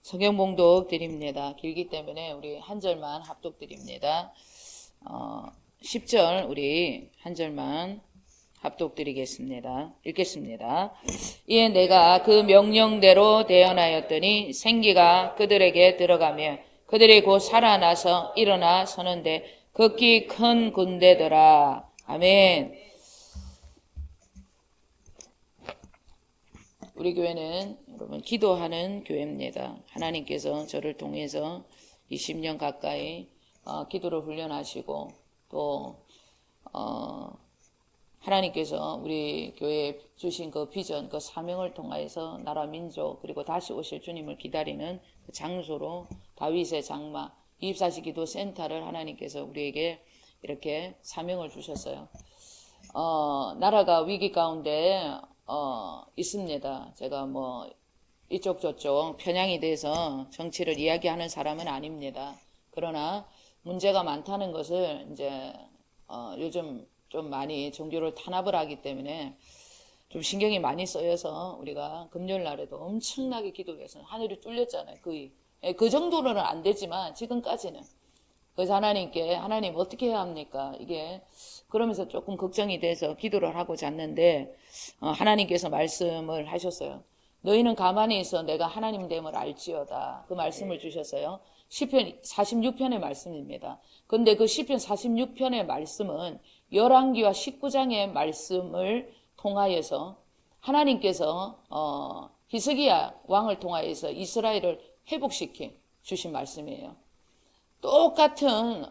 성경 봉독 드립니다. 길기 때문에 우리 한 절만 합독 드립니다. 10절 우리 한 절만 합독 드리겠습니다. 읽겠습니다. 이에 내가 그 명령대로 대언하였더니 생기가 그들에게 들어가며 그들이 곧 살아나서 일어나 서는데 극히 큰 군대더라. 아멘. 우리 교회는 여러분 기도하는 교회입니다. 하나님께서 저를 통해서 20년 가까이 기도를 훈련하시고 또 하나님께서 우리 교회에 주신 그 비전, 그 사명을 통하여서 나라 민족 그리고 다시 오실 주님을 기다리는 그 장소로 다윗의 장막 24시 기도 센터를 하나님께서 우리에게 이렇게 사명을 주셨어요. 나라가 위기 가운데 있습니다. 제가 뭐 이쪽 저쪽 편향이 돼서 정치를 이야기하는 사람은 아닙니다. 그러나 문제가 많다는 것을 이제 요즘 좀 많이 종교를 탄압을 하기 때문에 좀 신경이 많이 쓰여서 우리가 금요일 날에도 엄청나게 기도해서 하늘이 뚫렸잖아요. 그 정도로는 안 되지만 지금까지는. 그래서 하나님께 하나님 어떻게 해야 합니까? 이게 그러면서 조금 걱정이 돼서 기도를 하고 잤는데 하나님께서 말씀을 하셨어요. 너희는 가만히 있어 내가 하나님 됨을 알지어다. 그 말씀을 주셨어요. 시편 46편의 말씀입니다. 근데 그 시편 46편의 말씀은 열왕기와 19장의 말씀을 통하여서 하나님께서 히스기야 왕을 통하여서 이스라엘을 회복시켜 주신 말씀이에요. 똑같은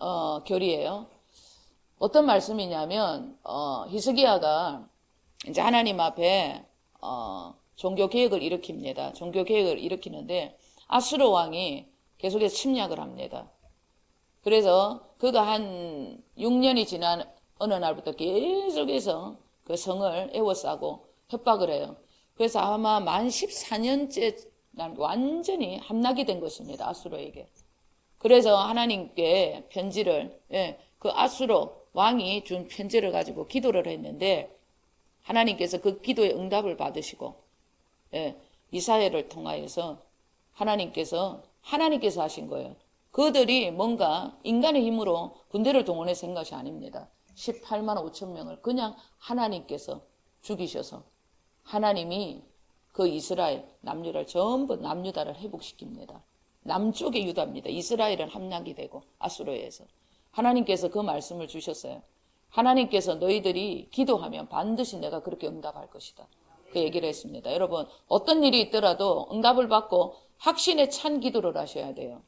결이에요. 어떤 말씀이냐면 히스기야가 이제 하나님 앞에 종교 개혁을 일으킵니다. 종교 개혁을 일으키는데 아수르 왕이 계속해서 침략을 합니다. 그래서 그가 한 6년이 지난 어느 날부터 계속해서 그 성을 에워싸고 협박을 해요. 그래서 아마 만 14년째 완전히 함락이 된 것입니다. 아수르에게. 그래서 하나님께 편지를 그 아수르 왕이 준 편지를 가지고 기도를 했는데 하나님께서 그 기도의 응답을 받으시고 이사야를 통하여서 하나님께서 하신 거예요. 그들이 뭔가 인간의 힘으로 군대를 동원해서 한 것이 아닙니다. 18만 5천 명을 그냥 하나님께서 죽이셔서 하나님이 그 이스라엘 남유다를 전부 남유다를 회복시킵니다. 남쪽의 유다입니다. 이스라엘은 함락이 되고 아수르에서 하나님께서 그 말씀을 주셨어요. 하나님께서 너희들이 기도하면 반드시 내가 그렇게 응답할 것이다. 그 얘기를 했습니다. 여러분 어떤 일이 있더라도 응답을 받고 확신에 찬 기도를 하셔야 돼요.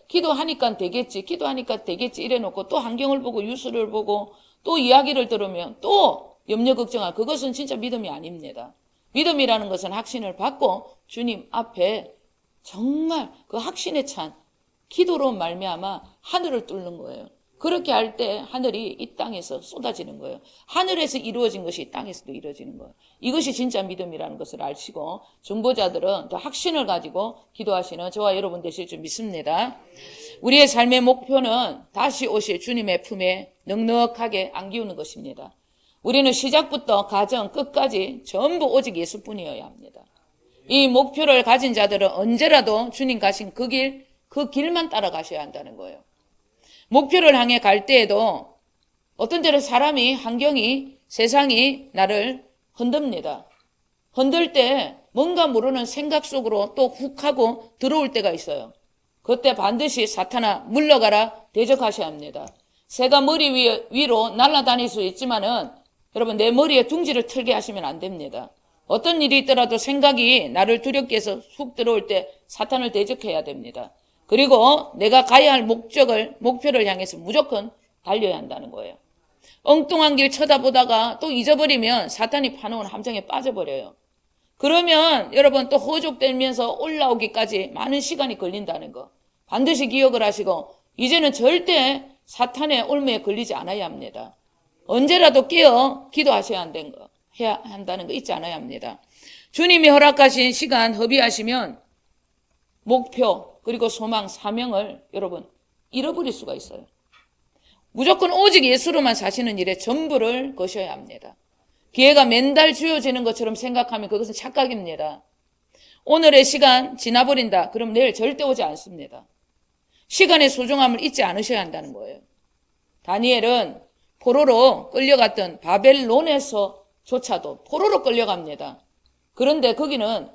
기도하니까 되겠지 이래놓고 또 환경을 보고 뉴스를 보고 또 이야기를 들으면 또 염려 걱정하고 그것은 진짜 믿음이 아닙니다. 믿음이라는 것은 확신을 받고 주님 앞에 정말 그 확신에 찬 기도로 말미암아 하늘을 뚫는 거예요. 그렇게 할 때 하늘이 이 땅에서 쏟아지는 거예요. 하늘에서 이루어진 것이 이 땅에서도 이루어지는 거예요. 이것이 진짜 믿음이라는 것을 아시고 중보자들은 또 확신을 가지고 기도하시는 저와 여러분 되실 줄 믿습니다. 우리의 삶의 목표는 다시 오실 주님의 품에 넉넉하게 안기우는 것입니다. 우리는 시작부터 가정 끝까지 전부 오직 예수뿐이어야 합니다. 이 목표를 가진 자들은 언제라도 주님 가신 그 길만 따라가셔야 한다는 거예요. 목표를 향해 갈 때에도 어떤 때는 사람이, 환경이, 세상이 나를 흔듭니다. 흔들 때 뭔가 모르는 생각 속으로 또 훅 하고 들어올 때가 있어요. 그때 반드시 사탄아 물러가라 대적하셔야 합니다. 새가 머리 위로 날아다닐 수 있지만은 여러분 내 머리에 둥지를 틀게 하시면 안 됩니다. 어떤 일이 있더라도 생각이 나를 두렵게 해서 훅 들어올 때 사탄을 대적해야 됩니다. 그리고 내가 가야 할 목표를 향해서 무조건 달려야 한다는 거예요. 엉뚱한 길 쳐다보다가 또 잊어버리면 사탄이 파놓은 함정에 빠져버려요. 그러면 여러분 또 허족되면서 올라오기까지 많은 시간이 걸린다는 거 반드시 기억을 하시고 이제는 절대 사탄의 올무에 걸리지 않아야 합니다. 언제라도 깨어 기도하셔야 한다는 거 잊지 않아야 합니다. 주님이 허락하신 시간 허비하시면 목표 그리고 소망, 사명을 여러분 잃어버릴 수가 있어요. 무조건 오직 예수로만 사시는 일에 전부를 거셔야 합니다. 기회가 맨날 주어지는 것처럼 생각하면 그것은 착각입니다. 오늘의 시간 지나버린다. 그럼 내일 절대 오지 않습니다. 시간의 소중함을 잊지 않으셔야 한다는 거예요. 다니엘은 포로로 끌려갔던 바벨론에서조차도 포로로 끌려갑니다. 그런데 거기는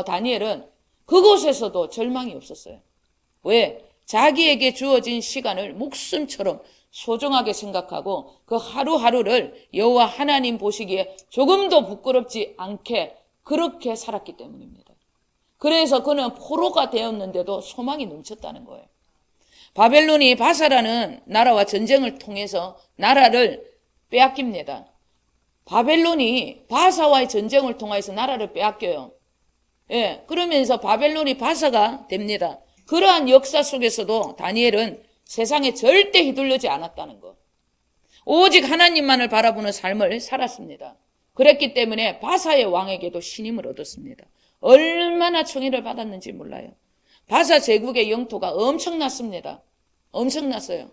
다니엘은 그곳에서도 절망이 없었어요. 왜? 자기에게 주어진 시간을 목숨처럼 소중하게 생각하고 그 하루하루를 여호와 하나님 보시기에 조금도 부끄럽지 않게 그렇게 살았기 때문입니다. 그래서 그는 포로가 되었는데도 소망이 넘쳤다는 거예요. 바벨론이 바사라는 나라와 전쟁을 통해서 나라를 빼앗깁니다. 바벨론이 바사와의 전쟁을 통해서 나라를 빼앗겨요. 예, 그러면서 바벨론이 바사가 됩니다. 그러한 역사 속에서도 다니엘은 세상에 절대 휘둘리지 않았다는 것. 오직 하나님만을 바라보는 삶을 살았습니다. 그랬기 때문에 바사의 왕에게도 신임을 얻었습니다. 얼마나 총애를 받았는지 몰라요. 바사 제국의 영토가 엄청났습니다. 엄청났어요.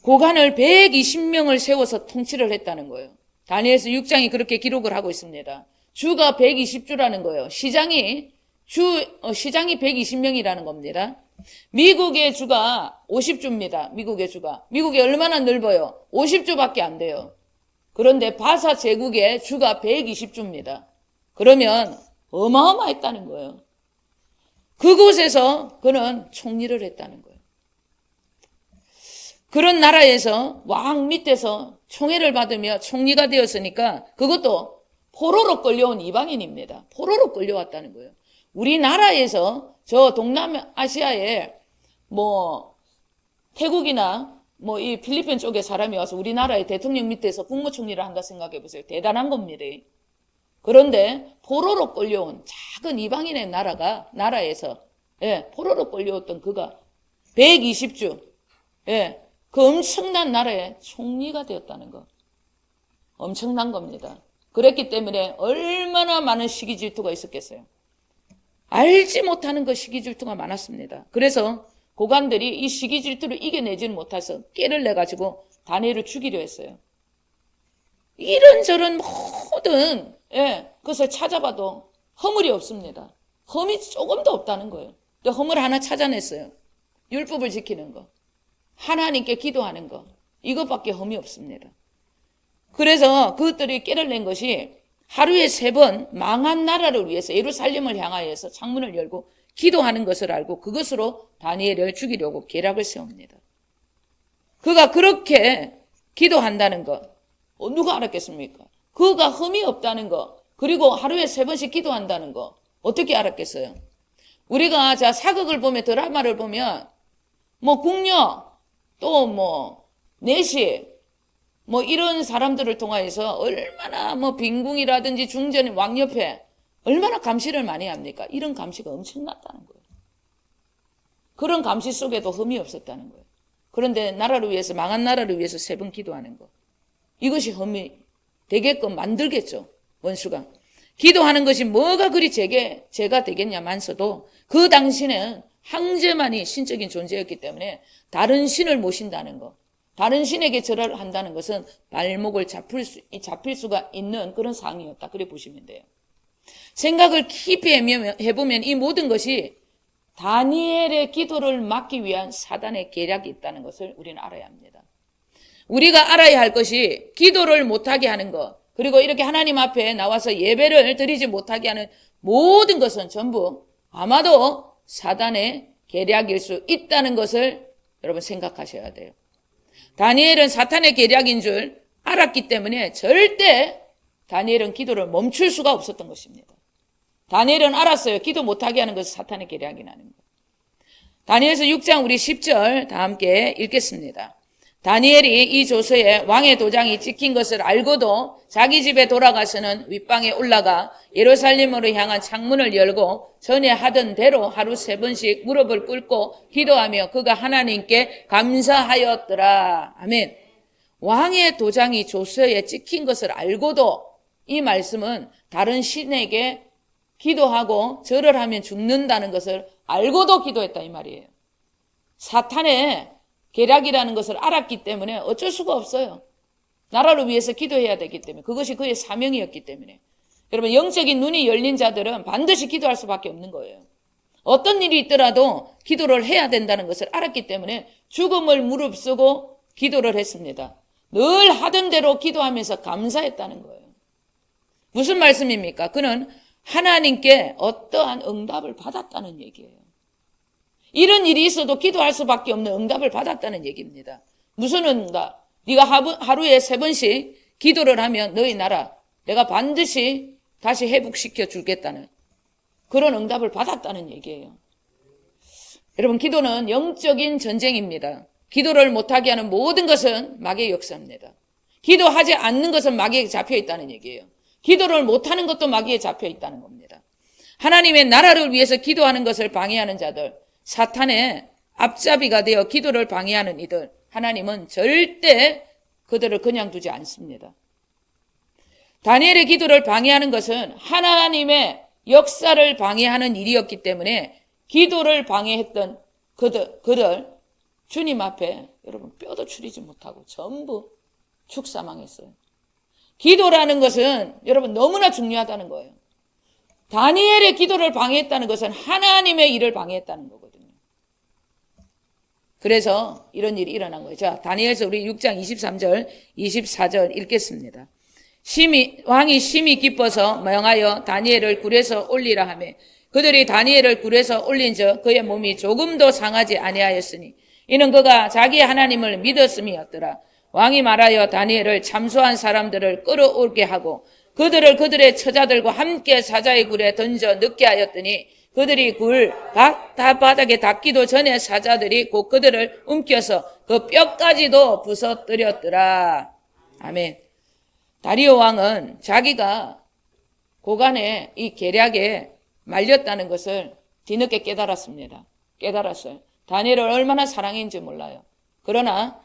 고관을 120명을 세워서 통치를 했다는 거예요. 다니엘서 6장이 그렇게 기록을 하고 있습니다. 주가 120주라는 거예요. 시장이 120명이라는 겁니다. 미국의 주가 50주입니다. 미국의 주가. 미국이 얼마나 넓어요? 50주밖에 안 돼요. 그런데 바사 제국의 주가 120주입니다. 그러면 어마어마했다는 거예요. 그곳에서 그는 총리를 했다는 거예요. 그런 나라에서 왕 밑에서 총애를 받으며 총리가 되었으니까 그것도 포로로 끌려온 이방인입니다. 포로로 끌려왔다는 거예요. 우리나라에서 저 동남아시아에 태국이나 이 필리핀 쪽에 사람이 와서 우리나라의 대통령 밑에서 국무총리를 한다 생각해 보세요. 대단한 겁니다. 그런데 포로로 끌려온 작은 이방인의 나라에서 포로로 끌려왔던 그가 120주 그 엄청난 나라의 총리가 되었다는 거. 엄청난 겁니다. 그랬기 때문에 얼마나 많은 시기 질투가 있었겠어요. 알지 못하는 그 시기 질투가 많았습니다. 그래서 고관들이 이 시기 질투를 이겨내지는 못해서 깨를 내가지고 다니엘을 죽이려 했어요. 이런저런 모든 그것을 찾아봐도 허물이 없습니다. 흠이 조금도 없다는 거예요. 또 허물 하나 찾아냈어요. 율법을 지키는 거. 하나님께 기도하는 거. 이것밖에 흠이 없습니다. 그래서 그것들이 깨를 낸 것이 하루에 3번 망한 나라를 위해서 예루살렘을 향하여서 창문을 열고 기도하는 것을 알고 그것으로 다니엘을 죽이려고 계략을 세웁니다. 그가 그렇게 기도한다는 것 누가 알았겠습니까? 그가 흠이 없다는 것 그리고 하루에 3번씩 기도한다는 것 어떻게 알았겠어요? 우리가 사극을 보면 드라마를 보면 궁녀 또 내시 이런 사람들을 통하여서 얼마나 빈궁이라든지 중전 왕 옆에 얼마나 감시를 많이 합니까? 이런 감시가 엄청났다는 거예요. 그런 감시 속에도 흠이 없었다는 거예요. 그런데 나라를 위해서 망한 나라를 위해서 3번 기도하는 거 이것이 흠이 되게끔 만들겠죠. 원수가. 기도하는 것이 뭐가 그리 죄가 되겠냐만서도 그 당시는 황제만이 신적인 존재였기 때문에 다른 신을 모신다는 거 다른 신에게 절을 한다는 것은 발목을 잡힐 수가 있는 그런 상황이었다. 그래 보시면 돼요. 생각을 깊이 해보면 이 모든 것이 다니엘의 기도를 막기 위한 사단의 계략이 있다는 것을 우리는 알아야 합니다. 우리가 알아야 할 것이 기도를 못하게 하는 것 그리고 이렇게 하나님 앞에 나와서 예배를 드리지 못하게 하는 모든 것은 전부 아마도 사단의 계략일 수 있다는 것을 여러분 생각하셔야 돼요. 다니엘은 사탄의 계략인 줄 알았기 때문에 절대 다니엘은 기도를 멈출 수가 없었던 것입니다. 다니엘은 알았어요. 기도 못하게 하는 것은 사탄의 계략이라는 것. 다니엘서 6장 우리 10절 다 함께 읽겠습니다. 다니엘이 이 조서에 왕의 도장이 찍힌 것을 알고도 자기 집에 돌아가서는 윗방에 올라가 예루살렘으로 향한 창문을 열고 전에 하던 대로 하루 3번씩 무릎을 꿇고 기도하며 그가 하나님께 감사하였더라. 아멘. 왕의 도장이 조서에 찍힌 것을 알고도 이 말씀은 다른 신에게 기도하고 절을 하면 죽는다는 것을 알고도 기도했다 이 말이에요. 사탄의 계략이라는 것을 알았기 때문에 어쩔 수가 없어요. 나라를 위해서 기도해야 되기 때문에 그것이 그의 사명이었기 때문에 여러분, 영적인 눈이 열린 자들은 반드시 기도할 수밖에 없는 거예요. 어떤 일이 있더라도 기도를 해야 된다는 것을 알았기 때문에 죽음을 무릅쓰고 기도를 했습니다. 늘 하던 대로 기도하면서 감사했다는 거예요. 무슨 말씀입니까? 그는 하나님께 어떠한 응답을 받았다는 얘기예요. 이런 일이 있어도 기도할 수밖에 없는 응답을 받았다는 얘기입니다. 무슨 응답? 네가 하루에 3번씩 기도를 하면 너희 나라 내가 반드시 다시 회복시켜 주겠다는 그런 응답을 받았다는 얘기예요. 여러분, 기도는 영적인 전쟁입니다. 기도를 못하게 하는 모든 것은 마귀의 역사입니다. 기도하지 않는 것은 마귀에게 잡혀 있다는 얘기예요. 기도를 못하는 것도 마귀에 잡혀 있다는 겁니다. 하나님의 나라를 위해서 기도하는 것을 방해하는 자들, 사탄의 앞잡이가 되어 기도를 방해하는 이들, 하나님은 절대 그들을 그냥 두지 않습니다. 다니엘의 기도를 방해하는 것은 하나님의 역사를 방해하는 일이었기 때문에 기도를 방해했던 그들 주님 앞에 여러분 뼈도 추리지 못하고 전부 죽사망했어요. 기도라는 것은 여러분 너무나 중요하다는 거예요. 다니엘의 기도를 방해했다는 것은 하나님의 일을 방해했다는 거거든요. 그래서 이런 일이 일어난 거예요. 자, 다니엘서 우리 6장 23절, 24절 읽겠습니다. 왕이 심히 기뻐서 명하여 다니엘을 굴에서 올리라 하며 그들이 다니엘을 굴에서 올린즉 그의 몸이 조금도 상하지 아니하였으니 이는 그가 자기의 하나님을 믿었음이었더라. 왕이 말하여 다니엘을 참소한 사람들을 끌어올게 하고 그들을 그들의 처자들과 함께 사자의 굴에 던져 넣게 하였더니 그들이 굴 바닥에 닿기도 전에 사자들이 곧 그들을 움켜서 그 뼈까지도 부서뜨렸더라. 아멘. 다리오 왕은 자기가 고간에 이 계략에 말렸다는 것을 뒤늦게 깨달았어요. 다니엘을 얼마나 사랑했는지 몰라요. 그러나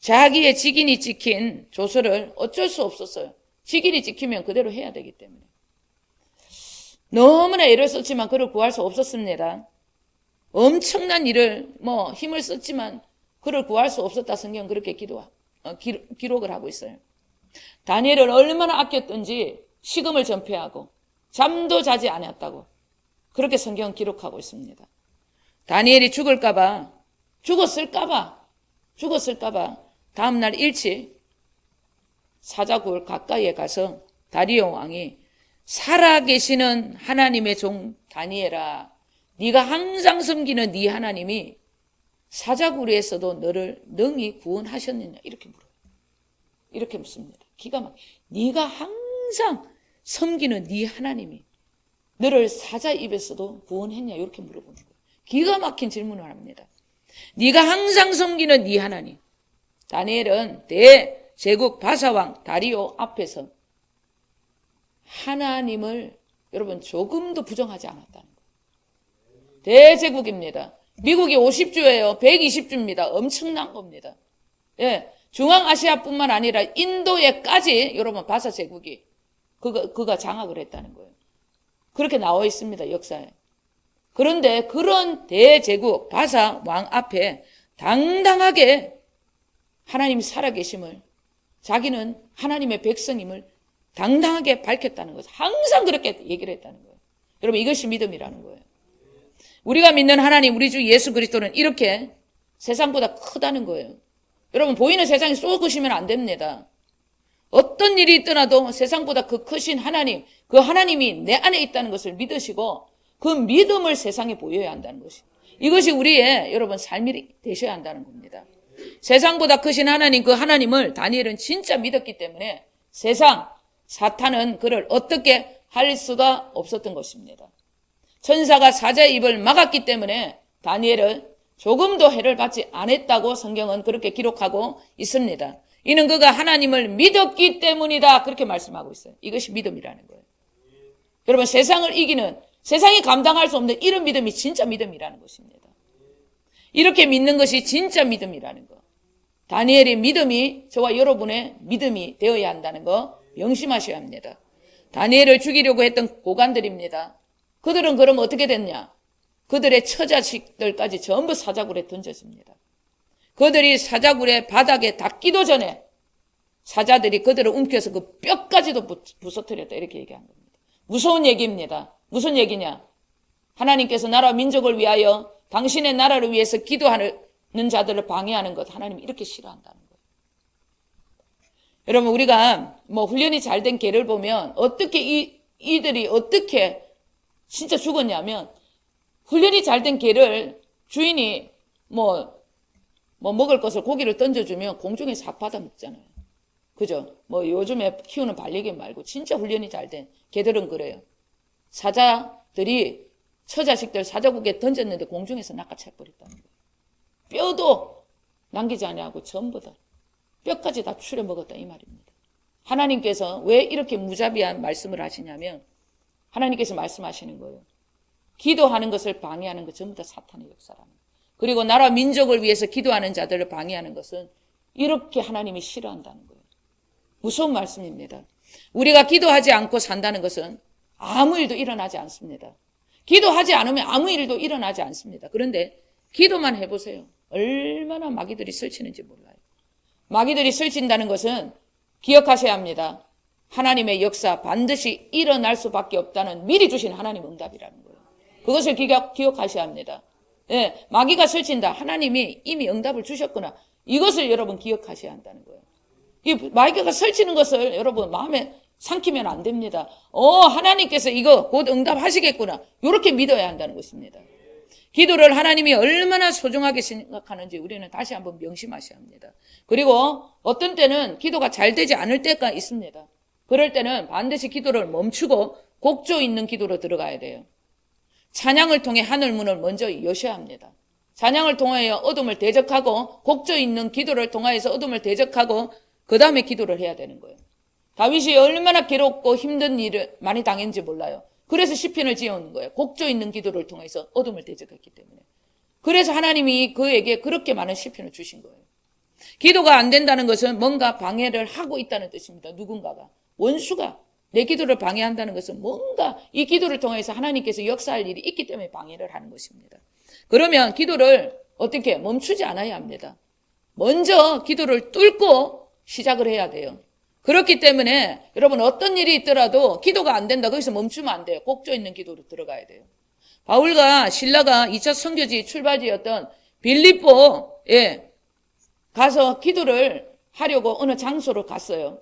자기의 직인이 찍힌 조서를 어쩔 수 없었어요. 직인이 찍히면 그대로 해야 되기 때문에. 너무나 애를 썼지만 그를 구할 수 없었습니다. 엄청난 힘을 썼지만 그를 구할 수 없었다. 성경은 그렇게 기록을 하고 있어요. 다니엘을 얼마나 아꼈던지 식음을 전폐하고 잠도 자지 않았다고 그렇게 성경은 기록하고 있습니다. 다니엘이 죽었을까봐 다음날 일찍 사자굴 가까이에 가서 다리오 왕이 살아계시는 하나님의 종 다니엘아, 네가 항상 섬기는 네 하나님이 사자굴에서도 너를 능히 구원하셨느냐 이렇게 물어요. 이렇게 묻습니다. 기가 막혀. 네가 항상 섬기는 네 하나님이 너를 사자 입에서도 구원했냐 이렇게 물어보는 거예요. 기가 막힌 질문을 합니다. 네가 항상 섬기는 네 하나님. 다니엘은 대제국 바사왕 다리오 앞에서 하나님을 여러분 조금도 부정하지 않았다는 거예요. 대제국입니다. 미국이 50주예요. 120주입니다. 엄청난 겁니다. 예, 중앙아시아뿐만 아니라 인도에까지 여러분 바사 제국이 그가 장악을 했다는 거예요. 그렇게 나와 있습니다. 역사에. 그런데 그런 대제국 바사 왕 앞에 당당하게 하나님이 살아계심을, 자기는 하나님의 백성임을 당당하게 밝혔다는 것을 항상 그렇게 얘기를 했다는 거예요. 여러분, 이것이 믿음이라는 거예요. 우리가 믿는 하나님, 우리 주 예수 그리스도는 이렇게 세상보다 크다는 거예요. 여러분, 보이는 세상에 쏘으시면 안 됩니다. 어떤 일이 있더라도 세상보다 그 크신 하나님, 그 하나님이 내 안에 있다는 것을 믿으시고 그 믿음을 세상에 보여야 한다는 것이, 이것이 우리의 여러분 삶이 되셔야 한다는 겁니다. 세상보다 크신 하나님, 그 하나님을 다니엘은 진짜 믿었기 때문에 사탄은 그를 어떻게 할 수가 없었던 것입니다. 천사가 사자의 입을 막았기 때문에 다니엘은 조금도 해를 받지 않았다고 성경은 그렇게 기록하고 있습니다. 이는 그가 하나님을 믿었기 때문이다, 그렇게 말씀하고 있어요. 이것이 믿음이라는 거예요. 여러분, 세상을 이기는, 세상이 감당할 수 없는 이런 믿음이 진짜 믿음이라는 것입니다. 이렇게 믿는 것이 진짜 믿음이라는 거. 다니엘의 믿음이 저와 여러분의 믿음이 되어야 한다는 거 명심하셔야 합니다. 다니엘을 죽이려고 했던 고관들입니다. 그들은 그럼 어떻게 됐냐? 그들의 처자식들까지 전부 사자굴에 던져집니다. 그들이 사자굴의 바닥에 닿기도 전에 사자들이 그들을 움켜서 그 뼈까지도 부서뜨렸다, 이렇게 얘기한 겁니다. 무서운 얘기입니다. 무슨 얘기냐? 하나님께서 나라 민족을 위하여 당신의 나라를 위해서 기도하는 자들을 방해하는 것, 하나님 이렇게 싫어한다는 거예요. 여러분, 우리가 훈련이 잘 된 개를 보면 어떻게 이들이 어떻게 진짜 죽었냐면, 훈련이 잘 된 개를 주인이 먹을 것을 고기를 던져주면 공중에서 밥 받아 먹잖아요. 그죠? 요즘에 키우는 반려견 말고 진짜 훈련이 잘 된 개들은 그래요. 사자들이 처자식들 사자국에 던졌는데 공중에서 낚아채버렸다는 거예요. 뼈도 남기지 아니하고 전부 다 뼈까지 다 추려 먹었다 이 말입니다. 하나님께서 왜 이렇게 무자비한 말씀을 하시냐면, 하나님께서 말씀하시는 거예요. 기도하는 것을 방해하는 것 전부 다 사탄의 역사라는 거예요. 그리고 나라 민족을 위해서 기도하는 자들을 방해하는 것은 이렇게 하나님이 싫어한다는 거예요. 무서운 말씀입니다. 우리가 기도하지 않고 산다는 것은 아무 일도 일어나지 않습니다. 기도하지 않으면 아무 일도 일어나지 않습니다. 그런데 기도만 해보세요. 얼마나 마귀들이 설치는지 몰라요. 마귀들이 설친다는 것은 기억하셔야 합니다. 하나님의 역사 반드시 일어날 수밖에 없다는 미리 주신 하나님 응답이라는 거예요. 그것을 기억하셔야 합니다. 예, 마귀가 설친다. 하나님이 이미 응답을 주셨구나. 이것을 여러분 기억하셔야 한다는 거예요. 이 마귀가 설치는 것을 여러분 마음에 삼키면 안 됩니다. 하나님께서 이거 곧 응답하시겠구나. 이렇게 믿어야 한다는 것입니다. 기도를 하나님이 얼마나 소중하게 생각하는지 우리는 다시 한번 명심하셔야 합니다. 그리고 어떤 때는 기도가 잘 되지 않을 때가 있습니다. 그럴 때는 반드시 기도를 멈추고 곡조 있는 기도로 들어가야 돼요. 찬양을 통해 하늘문을 먼저 여셔야 합니다. 찬양을 통하여 어둠을 대적하고 곡조 있는 기도를 통하여서 어둠을 대적하고 그 다음에 기도를 해야 되는 거예요. 다윗이 얼마나 괴롭고 힘든 일을 많이 당했는지 몰라요. 그래서 시편을 지어온 거예요. 곡조 있는 기도를 통해서 어둠을 대적했기 때문에. 그래서 하나님이 그에게 그렇게 많은 시편을 주신 거예요. 기도가 안 된다는 것은 뭔가 방해를 하고 있다는 뜻입니다. 누군가가. 원수가 내 기도를 방해한다는 것은 뭔가 이 기도를 통해서 하나님께서 역사할 일이 있기 때문에 방해를 하는 것입니다. 그러면 기도를 어떻게 멈추지 않아야 합니다. 먼저 기도를 뚫고 시작을 해야 돼요. 그렇기 때문에 여러분 어떤 일이 있더라도 기도가 안 된다. 거기서 멈추면 안 돼요. 곡조 있는 기도로 들어가야 돼요. 바울과 실라가 2차 선교지 출발지였던 빌립보에 가서 기도를 하려고 어느 장소로 갔어요.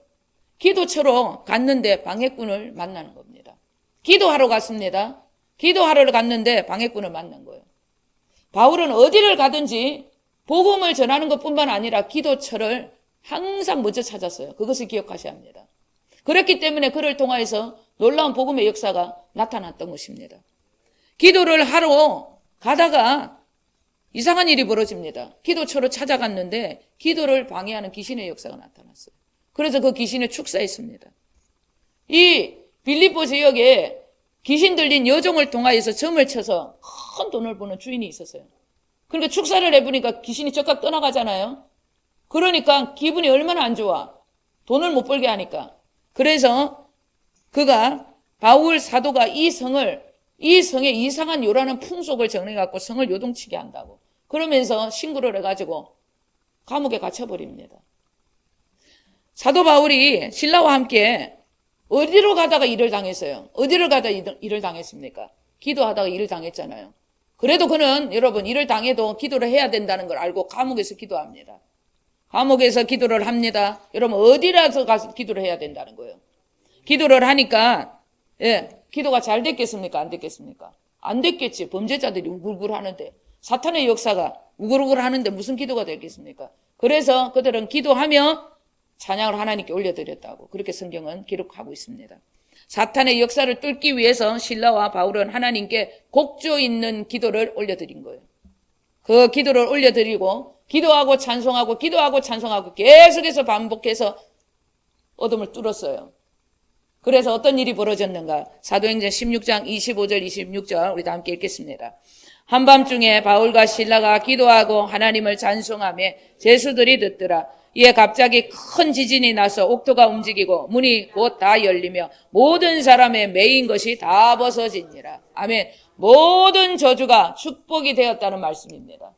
기도처로 갔는데 방해꾼을 만나는 겁니다. 기도하러 갔습니다. 기도하러 갔는데 방해꾼을 만난 거예요. 바울은 어디를 가든지 복음을 전하는 것뿐만 아니라 기도처를 항상 먼저 찾았어요. 그것을 기억하셔야 합니다. 그렇기 때문에 그를 통하여서 놀라운 복음의 역사가 나타났던 것입니다. 기도를 하러 가다가 이상한 일이 벌어집니다. 기도처로 찾아갔는데 기도를 방해하는 귀신의 역사가 나타났어요. 그래서 그 귀신을 축사했습니다. 이 빌립보 지역에 귀신 들린 여종을 통하여서 점을 쳐서 큰 돈을 버는 주인이 있었어요. 그러니까 축사를 해보니까 귀신이 적각 떠나가잖아요. 그러니까 기분이 얼마나 안 좋아. 돈을 못 벌게 하니까. 그래서 그가 바울 사도가 이 성에 이상한 요라는 풍속을 정해갖고 성을 요동치게 한다고. 그러면서 신고를 해가지고 감옥에 갇혀버립니다. 사도 바울이 신라와 함께 어디로 가다가 일을 당했어요? 어디를 가다 일을 당했습니까? 기도하다가 일을 당했잖아요. 그래도 그는 여러분 일을 당해도 기도를 해야 된다는 걸 알고 감옥에서 기도합니다. 감옥에서 기도를 합니다. 여러분 어디라서 가서 기도를 해야 된다는 거예요. 기도를 하니까 기도가 잘 됐겠습니까? 안 됐겠습니까? 안 됐겠지. 범죄자들이 우글우글 하는데 사탄의 역사가 우글우글 하는데 무슨 기도가 되겠습니까? 그래서 그들은 기도하며 찬양을 하나님께 올려드렸다고 그렇게 성경은 기록하고 있습니다. 사탄의 역사를 뚫기 위해서 실라와 바울은 하나님께 곡조 있는 기도를 올려드린 거예요. 그 기도를 올려드리고 기도하고 찬송하고 계속해서 반복해서 어둠을 뚫었어요. 그래서 어떤 일이 벌어졌는가? 사도행전 16장 25절 26절 우리 다 함께 읽겠습니다. 한밤중에 바울과 실라가 기도하고 하나님을 찬송하며 제수들이 듣더라. 이에 갑자기 큰 지진이 나서 옥토가 움직이고 문이 곧 다 열리며 모든 사람의 매인 것이 다 벗어지니라. 아멘. 모든 저주가 축복이 되었다는 말씀입니다.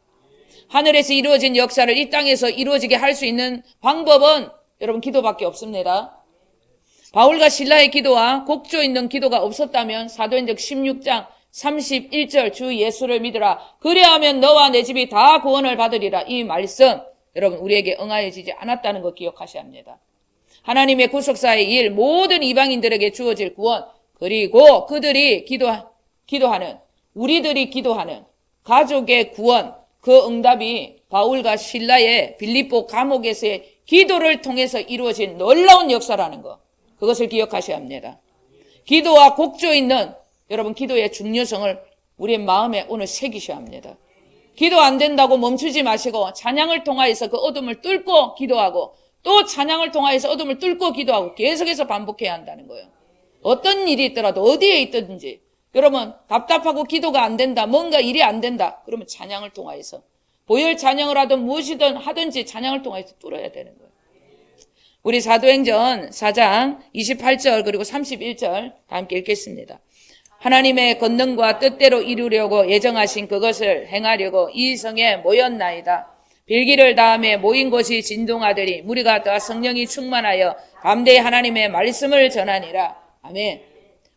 하늘에서 이루어진 역사를 이 땅에서 이루어지게 할 수 있는 방법은 여러분 기도밖에 없습니다. 바울과 실라의 기도와 곡조 있는 기도가 없었다면 사도행전 16장 31절 주 예수를 믿으라 그리하면 너와 내 집이 다 구원을 받으리라 이 말씀 여러분 우리에게 응하여지지 않았다는 거 기억하셔야 합니다. 하나님의 구속사의 일 모든 이방인들에게 주어질 구원 그리고 그들이 기도하는 우리들이 기도하는 가족의 구원 그 응답이 바울과 실라의 빌립보 감옥에서의 기도를 통해서 이루어진 놀라운 역사라는 거 그것을 기억하셔야 합니다. 기도와 곡조 있는 여러분 기도의 중요성을 우리의 마음에 오늘 새기셔야 합니다. 기도 안 된다고 멈추지 마시고 찬양을 통하여서 그 어둠을 뚫고 기도하고 또 찬양을 통하여서 어둠을 뚫고 기도하고 계속해서 반복해야 한다는 거예요. 어떤 일이 있더라도 어디에 있든지 여러분 답답하고 기도가 안 된다 뭔가 일이 안 된다 그러면 찬양을 통하여서 보혈 찬양을 하든 무엇이든 하든지 찬양을 통해서 뚫어야 되는 거예요. 우리 사도행전 4장 28절 그리고 31절 다 함께 읽겠습니다. 하나님의 권능과 뜻대로 이루려고 예정하신 그것을 행하려고 이 성에 모였나이다. 빌기를 다음에 모인 곳이 진동하더니 무리가 다 성령이 충만하여 담대히 하나님의 말씀을 전하니라. 아멘.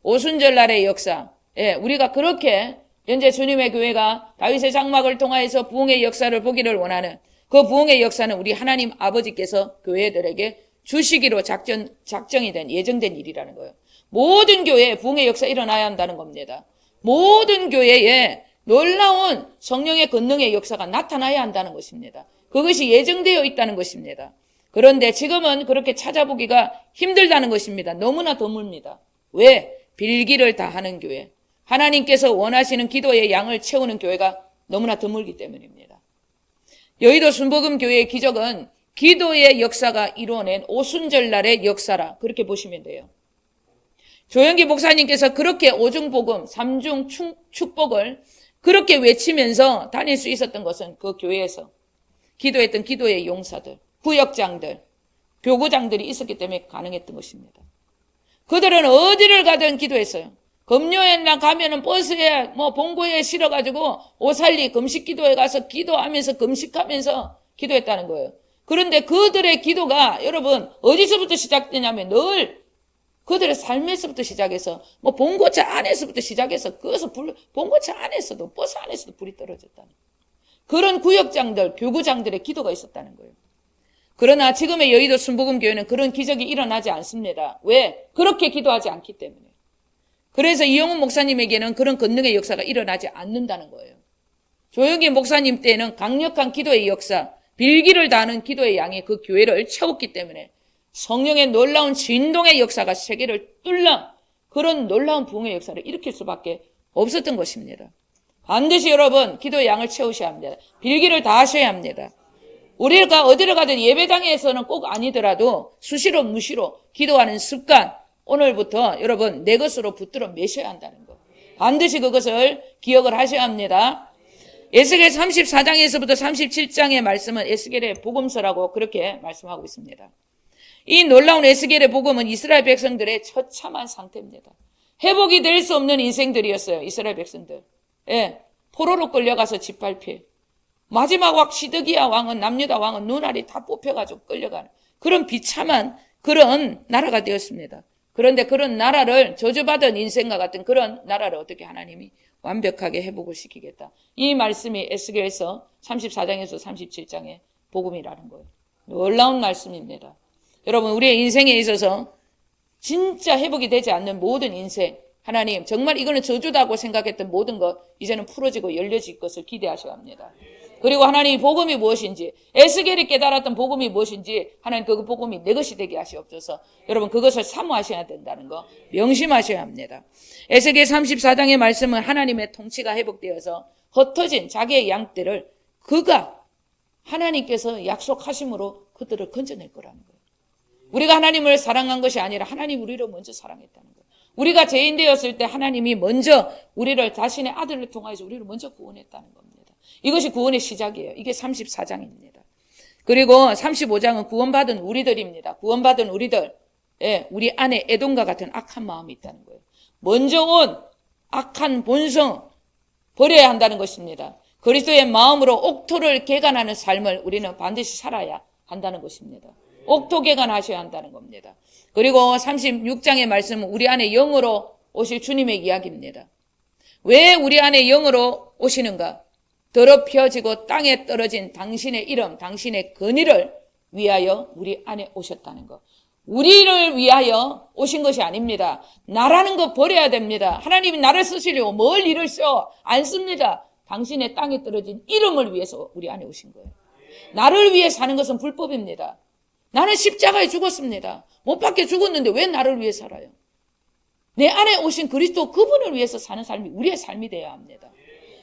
오순절날의 역사. 예, 우리가 그렇게 현재 주님의 교회가 다윗의 장막을 통하여서 부흥의 역사를 보기를 원하는 그 부흥의 역사는 우리 하나님 아버지께서 교회들에게 주시기로 작정이 된 예정된 일이라는 거예요. 모든 교회에 부흥의 역사 일어나야 한다는 겁니다. 모든 교회에 놀라운 성령의 권능의 역사가 나타나야 한다는 것입니다. 그것이 예정되어 있다는 것입니다. 그런데 지금은 그렇게 찾아보기가 힘들다는 것입니다. 너무나 드뭅니다. 왜? 빌기를 다 하는 교회. 하나님께서 원하시는 기도의 양을 채우는 교회가 너무나 드물기 때문입니다. 여의도 순복음 교회의 기적은 기도의 역사가 이루어낸 오순절날의 역사라 그렇게 보시면 돼요. 조영기 목사님께서 그렇게 오중복음, 삼중 축복을 그렇게 외치면서 다닐 수 있었던 것은 그 교회에서 기도했던 기도의 용사들, 구역장들, 교구장들이 있었기 때문에 가능했던 것입니다. 그들은 어디를 가든 기도했어요. 금요일날 가면은 버스에 봉고에 실어가지고 오살리 금식기도에 가서 기도하면서 금식하면서 기도했다는 거예요. 그런데 그들의 기도가 여러분 어디서부터 시작되냐면 늘 그들의 삶에서부터 시작해서 봉고차 안에서부터 시작해서 그것을 봉고차 안에서도 버스 안에서도 불이 떨어졌다는 그런 구역장들, 교구장들의 기도가 있었다는 거예요. 그러나 지금의 여의도 순복음교회는 그런 기적이 일어나지 않습니다. 왜? 그렇게 기도하지 않기 때문에. 그래서 이영훈 목사님에게는 그런 권능의 역사가 일어나지 않는다는 거예요. 조영기 목사님 때는 강력한 기도의 역사, 빌기를 다하는 기도의 양이 그 교회를 채웠기 때문에 성령의 놀라운 진동의 역사가 세계를 뚫는 그런 놀라운 부흥의 역사를 일으킬 수밖에 없었던 것입니다. 반드시 여러분 기도의 양을 채우셔야 합니다. 빌기를 다 하셔야 합니다. 우리가 어디를 가든 예배당에서는 꼭 아니더라도 수시로 무시로 기도하는 습관 오늘부터 여러분 내 것으로 붙들어 매셔야 한다는 것. 반드시 그것을 기억을 하셔야 합니다. 에스겔 34장에서부터 37장의 말씀은 에스겔의 복음서라고 그렇게 말씀하고 있습니다. 이 놀라운 에스겔의 복음은 이스라엘 백성들의 처참한 상태입니다. 회복이 될 수 없는 인생들이었어요. 이스라엘 백성들. 예, 포로로 끌려가서 짓밟힐. 마지막 왕 시드기야 왕은 남유다 왕은 눈알이 다 뽑혀가지고 끌려가는 그런 비참한 그런 나라가 되었습니다. 그런데 그런 나라를 저주받은 인생과 같은 그런 나라를 어떻게 하나님이 완벽하게 회복을 시키겠다. 이 말씀이 에스겔서 34장에서 37장의 복음이라는 거예요. 놀라운 말씀입니다. 여러분 우리의 인생에 있어서 진짜 회복이 되지 않는 모든 인생 하나님 정말 이거는 저주다고 생각했던 모든 것 이제는 풀어지고 열려질 것을 기대하셔야 합니다. 그리고 하나님이 복음이 무엇인지 에스겔이 깨달았던 복음이 무엇인지 하나님 그 복음이 내 것이 되게 하시옵소서. 여러분 그것을 사모하셔야 된다는 거 명심하셔야 합니다. 에스겔 34장의 말씀은 하나님의 통치가 회복되어서 흩어진 자기의 양떼를 그가 하나님께서 약속하심으로 그들을 건져낼 거라는 거예요. 우리가 하나님을 사랑한 것이 아니라 하나님 우리를 먼저 사랑했다는 거예요. 우리가 죄인 되었을 때 하나님이 먼저 우리를 자신의 아들을 통하여서 우리를 먼저 구원했다는 겁니다. 이것이 구원의 시작이에요. 이게 34장입니다. 그리고 35장은 구원받은 우리들입니다. 구원받은 우리들. 예, 우리 안에 에돔과 같은 악한 마음이 있다는 거예요. 먼저 온 악한 본성 버려야 한다는 것입니다. 그리스도의 마음으로 옥토를 개간하는 삶을 우리는 반드시 살아야 한다는 것입니다. 옥토개간 하셔야 한다는 겁니다. 그리고 36장의 말씀은 우리 안에 영으로 오실 주님의 이야기입니다. 왜 우리 안에 영으로 오시는가? 더럽혀지고 땅에 떨어진 당신의 이름, 당신의 근위를 위하여 우리 안에 오셨다는 것. 우리를 위하여 오신 것이 아닙니다. 나라는 거 버려야 됩니다. 하나님이 나를 쓰시려고 뭘 일을 써? 안 씁니다. 당신의 땅에 떨어진 이름을 위해서 우리 안에 오신 거예요. 나를 위해 사는 것은 불법입니다. 나는 십자가에 죽었습니다. 못 박혀 죽었는데 왜 나를 위해 살아요? 내 안에 오신 그리스도 그분을 위해서 사는 삶이 우리의 삶이 되어야 합니다.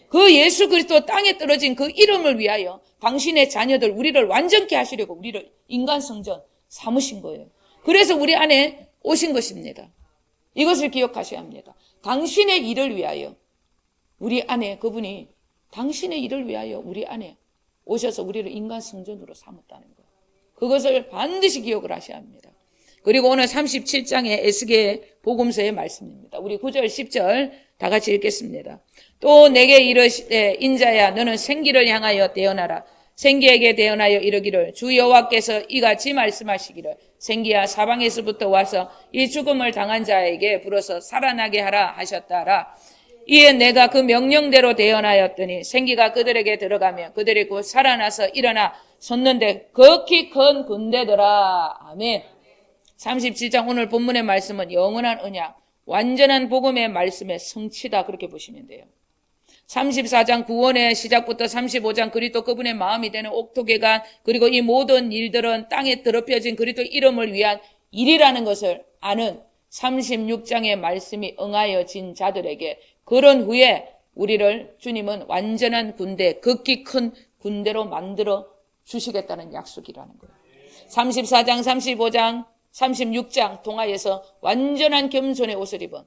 그 예수 그리스도 땅에 떨어진 그 이름을 위하여 당신의 자녀들 우리를 완전케 하시려고 우리를 인간 성전 삼으신 거예요. 그래서 우리 안에 오신 것입니다. 이것을 기억하셔야 합니다. 당신의 일을 위하여 우리 안에 그분이 당신의 일을 위하여 우리 안에 오셔서 우리를 인간 성전으로 삼았다는 것. 그것을 반드시 기억을 하셔야 합니다. 그리고 오늘 37장의 에스겔 복음서의 말씀입니다. 우리 9절 10절 다 같이 읽겠습니다. 또 내게 이르시되 인자야 너는 생기를 향하여 대언하라. 생기에게 대언하여 이르기를 주 여호와께서 이같이 말씀하시기를 생기야 사방에서부터 와서 이 죽음을 당한 자에게 불어서 살아나게 하라 하셨다라. 이에 내가 그 명령대로 대언하였더니 생기가 그들에게 들어가며 그들이 곧 살아나서 일어나 섰는데 극히 큰 군대더라. 아멘. 37장 오늘 본문의 말씀은 영원한 언약, 완전한 복음의 말씀의 성취다 그렇게 보시면 돼요. 34장 구원의 시작부터 35장 그리스도 그분의 마음이 되는 옥토개간 그리고 이 모든 일들은 땅에 더럽혀진 그리스도 이름을 위한 일이라는 것을 아는 36장의 말씀이 응하여진 자들에게 그런 후에 우리를 주님은 완전한 군대, 극히 큰 군대로 만들어 주시겠다는 약속이라는 거예요. 34장, 35장, 36장 통하여서 완전한 겸손의 옷을 입은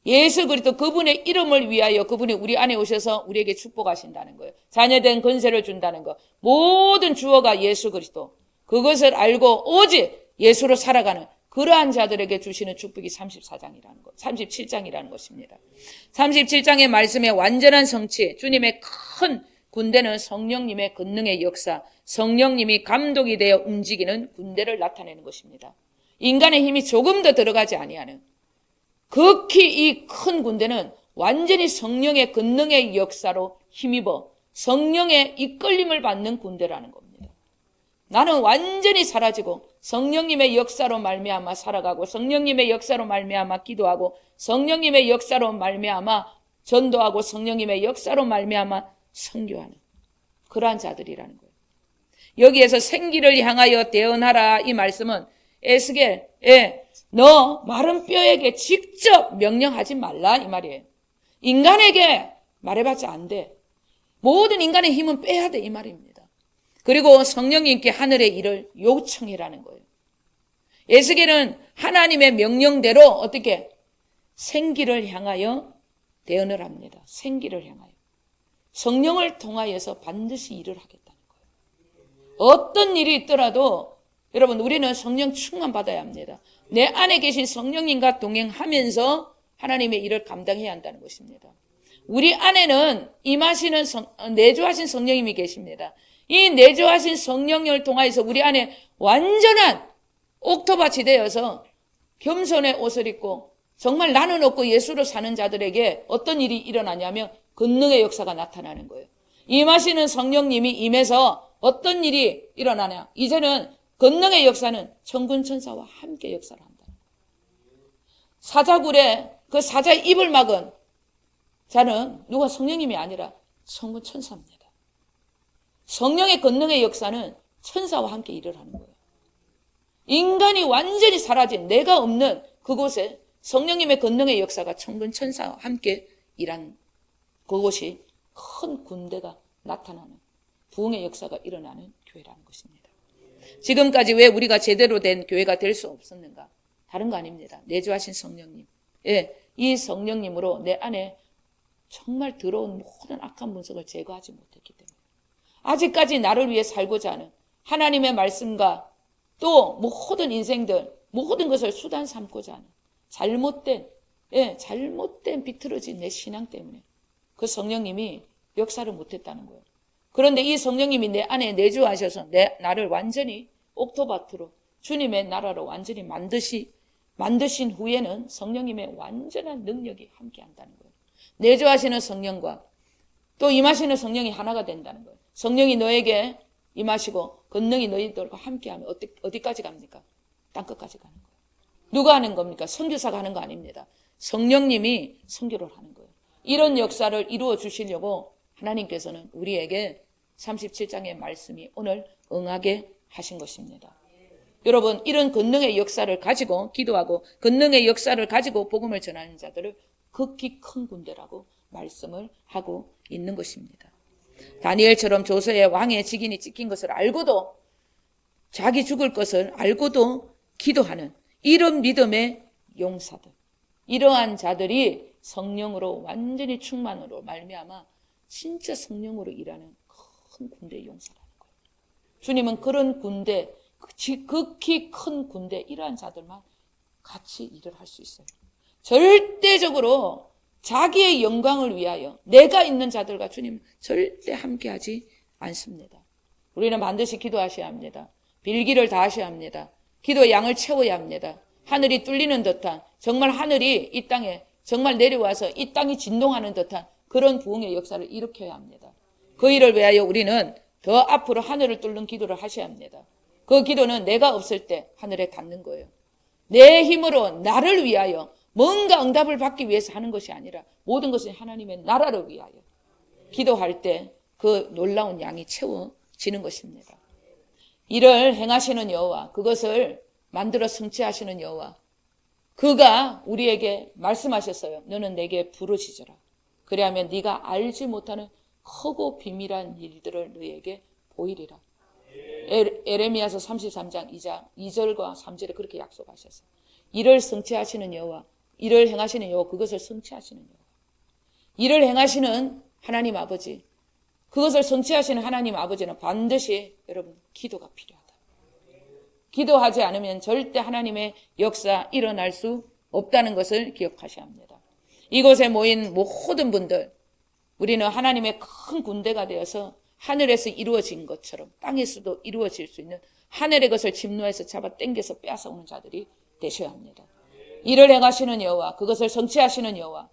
예수 그리스도 그분의 이름을 위하여 그분이 우리 안에 오셔서 우리에게 축복하신다는 거예요. 자녀된 권세를 준다는 것. 모든 주어가 예수 그리스도. 그것을 알고 오직 예수로 살아가는 그러한 자들에게 주시는 축복이 34장이라는 것, 37장이라는 것입니다. 37장의 말씀의 완전한 성취, 주님의 큰 군대는 성령님의 권능의 역사, 성령님이 감독이 되어 움직이는 군대를 나타내는 것입니다. 인간의 힘이 조금 더 들어가지 아니하는 극히 이 큰 군대는 완전히 성령의 권능의 역사로 힘입어 성령의 이끌림을 받는 군대라는 겁니다. 나는 완전히 사라지고 성령님의 역사로 말미암아 살아가고 성령님의 역사로 말미암아 기도하고 성령님의 역사로 말미암아 전도하고 성령님의 역사로 말미암아 선교하는 그러한 자들이라는 거예요. 여기에서 생기를 향하여 대언하라 이 말씀은 에스겔에 너 마른 뼈에게 직접 명령하지 말라 이 말이에요. 인간에게 말해봤자 안 돼. 모든 인간의 힘은 빼야 돼 이 말입니다. 그리고 성령님께 하늘의 일을 요청이라는 거예요. 에스겔은 하나님의 명령대로 어떻게 생기를 향하여 대언을 합니다. 생기를 향하여. 성령을 통하여서 반드시 일을 하겠다는 거예요. 어떤 일이 있더라도 여러분 우리는 성령 충만 받아야 합니다. 내 안에 계신 성령님과 동행하면서 하나님의 일을 감당해야 한다는 것입니다. 우리 안에는 임하시는 내주하신 성령님이 계십니다. 이 내주하신 성령을 통하여서 우리 안에 완전한 옥토밭이 되어서 겸손의 옷을 입고 정말 나는 없고 예수로 사는 자들에게 어떤 일이 일어나냐면 권능의 역사가 나타나는 거예요. 임하시는 성령님이 임해서 어떤 일이 일어나냐. 이제는 권능의 역사는 천군 천사와 함께 역사를 한다. 사자굴에 그 사자의 입을 막은 자는 누가 성령님이 아니라 천군 천사입니다. 성령의 권능의 역사는 천사와 함께 일을 하는 거예요. 인간이 완전히 사라진 내가 없는 그곳에 성령님의 권능의 역사가 천군 천사와 함께 일한 그곳이 큰 군대가 나타나는 부흥의 역사가 일어나는 교회라는 것입니다. 지금까지 왜 우리가 제대로 된 교회가 될 수 없었는가? 다른 거 아닙니다. 내주하신 성령님. 예, 이 성령님으로 내 안에 정말 들어온 모든 악한 분석을 제거하지 못했기 때문에 아직까지 나를 위해 살고자 하는 하나님의 말씀과 또 모든 인생들, 모든 것을 수단 삼고자 하는 잘못된 비틀어진 내 신앙 때문에 그 성령님이 역사를 못했다는 거예요. 그런데 이 성령님이 내 안에 내주하셔서 나를 완전히 옥토밭으로 주님의 나라로 완전히 만드신 후에는 성령님의 완전한 능력이 함께한다는 거예요. 내주하시는 성령과 또 임하시는 성령이 하나가 된다는 거예요. 성령이 너에게 임하시고 권능이 너희들과 함께하면 어디까지 갑니까? 땅끝까지 가는 거예요. 누가 하는 겁니까? 선교사가 하는 거 아닙니다. 성령님이 선교를 하는 거예요. 이런 역사를 이루어 주시려고 하나님께서는 우리에게 37장의 말씀이 오늘 응하게 하신 것입니다. 여러분, 이런 권능의 역사를 가지고 기도하고 권능의 역사를 가지고 복음을 전하는 자들을 극히 큰 군대라고 말씀을 하고 있는 것입니다. 다니엘처럼 조서의 왕의 직인이 찍힌 것을 알고도 자기 죽을 것을 알고도 기도하는 이런 믿음의 용사들, 이러한 자들이 성령으로 완전히 충만으로 말미암아 진짜 성령으로 일하는 큰 군대의 용사라는 거예요. 주님은 그런 군대, 극히 큰 군대, 이러한 자들만 같이 일을 할 수 있어요. 절대적으로 자기의 영광을 위하여 내가 있는 자들과 주님은 절대 함께하지 않습니다. 우리는 반드시 기도하셔야 합니다. 빌기를 다하셔야 합니다. 기도의 양을 채워야 합니다. 하늘이 뚫리는 듯한, 정말 하늘이 이 땅에 정말 내려와서 이 땅이 진동하는 듯한 그런 부흥의 역사를 일으켜야 합니다. 그 일을 위하여 우리는 더 앞으로 하늘을 뚫는 기도를 하셔야 합니다. 그 기도는 내가 없을 때 하늘에 닿는 거예요. 내 힘으로 나를 위하여 뭔가 응답을 받기 위해서 하는 것이 아니라 모든 것은 하나님의 나라를 위하여 기도할 때 그 놀라운 양이 채워지는 것입니다. 이를 행하시는 여호와, 그것을 만들어 성취하시는 여호와, 그가 우리에게 말씀하셨어요. 너는 내게 부르짖어라. 그리하면 네가 알지 못하는 크고 비밀한 일들을 너에게 보이리라. 에레미야서 33장 2절과 3절에 그렇게 약속하셨어요. 이를 성취하시는 여호와, 이를 행하시는 여호와, 그것을 성취하시는 여호와. 이를 행하시는 하나님 아버지, 그것을 성취하시는 하나님 아버지는 반드시 여러분 기도가 필요하다. 기도하지 않으면 절대 하나님의 역사 일어날 수 없다는 것을 기억하셔야 합니다. 이곳에 모인 모든 분들, 우리는 하나님의 큰 군대가 되어서 하늘에서 이루어진 것처럼 땅에서도 이루어질 수 있는 하늘의 것을 침노해서 잡아 당겨서 빼앗아오는 자들이 되셔야 합니다. 이를 행하시는 여호와, 그것을 성취하시는 여호와,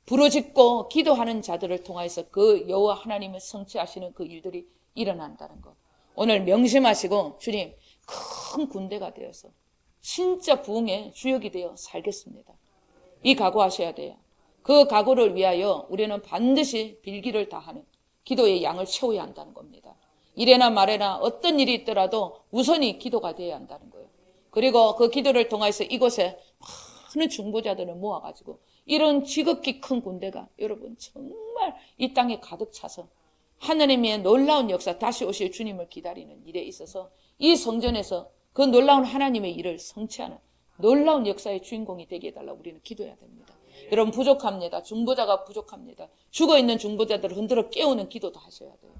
부르짖고 기도하는 자들을 통해서 그 여호와 하나님을 성취하시는 그 일들이 일어난다는 것. 오늘 명심하시고 주님, 큰 군대가 되어서 진짜 부흥의 주역이 되어 살겠습니다. 이 각오하셔야 돼요. 그 각오를 위하여 우리는 반드시 빌기를 다하는 기도의 양을 채워야 한다는 겁니다. 이래나 말해나 어떤 일이 있더라도 우선이 기도가 되어야 한다는 거예요. 그리고 그 기도를 통해서 이곳에 많은 중보자들을 모아가지고 이런 지극히 큰 군대가 여러분 정말 이 땅에 가득 차서 하나님의 놀라운 역사, 다시 오실 주님을 기다리는 일에 있어서 이 성전에서 그 놀라운 하나님의 일을 성취하는 놀라운 역사의 주인공이 되게 해달라고 우리는 기도해야 됩니다. 여러분 부족합니다. 중보자가 부족합니다. 죽어있는 중보자들을 흔들어 깨우는 기도도 하셔야 돼요.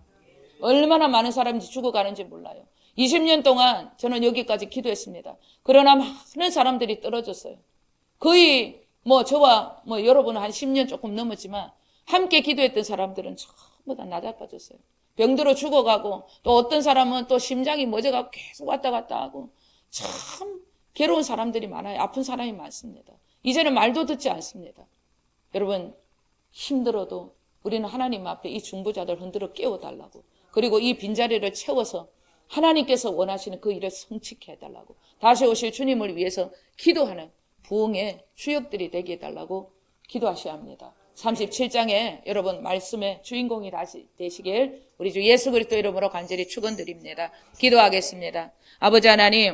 얼마나 많은 사람이 죽어가는지 몰라요. 20년 동안 저는 여기까지 기도했습니다. 그러나 많은 사람들이 떨어졌어요. 거의 저와 여러분은 한 10년 조금 넘었지만 함께 기도했던 사람들은 전부 다 나자빠졌어요. 병들어 죽어가고 또 어떤 사람은 또 심장이 멎어가고 계속 왔다 갔다 하고 참 괴로운 사람들이 많아요. 아픈 사람이 많습니다. 이제는 말도 듣지 않습니다. 여러분 힘들어도 우리는 하나님 앞에 이 중보자들 흔들어 깨워달라고, 그리고 이 빈자리를 채워서 하나님께서 원하시는 그 일을 성취케 해달라고, 다시 오실 주님을 위해서 기도하는 부흥의 주역들이 되게 해달라고 기도하셔야 합니다. 37장에 여러분 말씀의 주인공이 다시 되시길 우리 주 예수 그리스도 이름으로 간절히 축원드립니다. 기도하겠습니다. 아버지 하나님,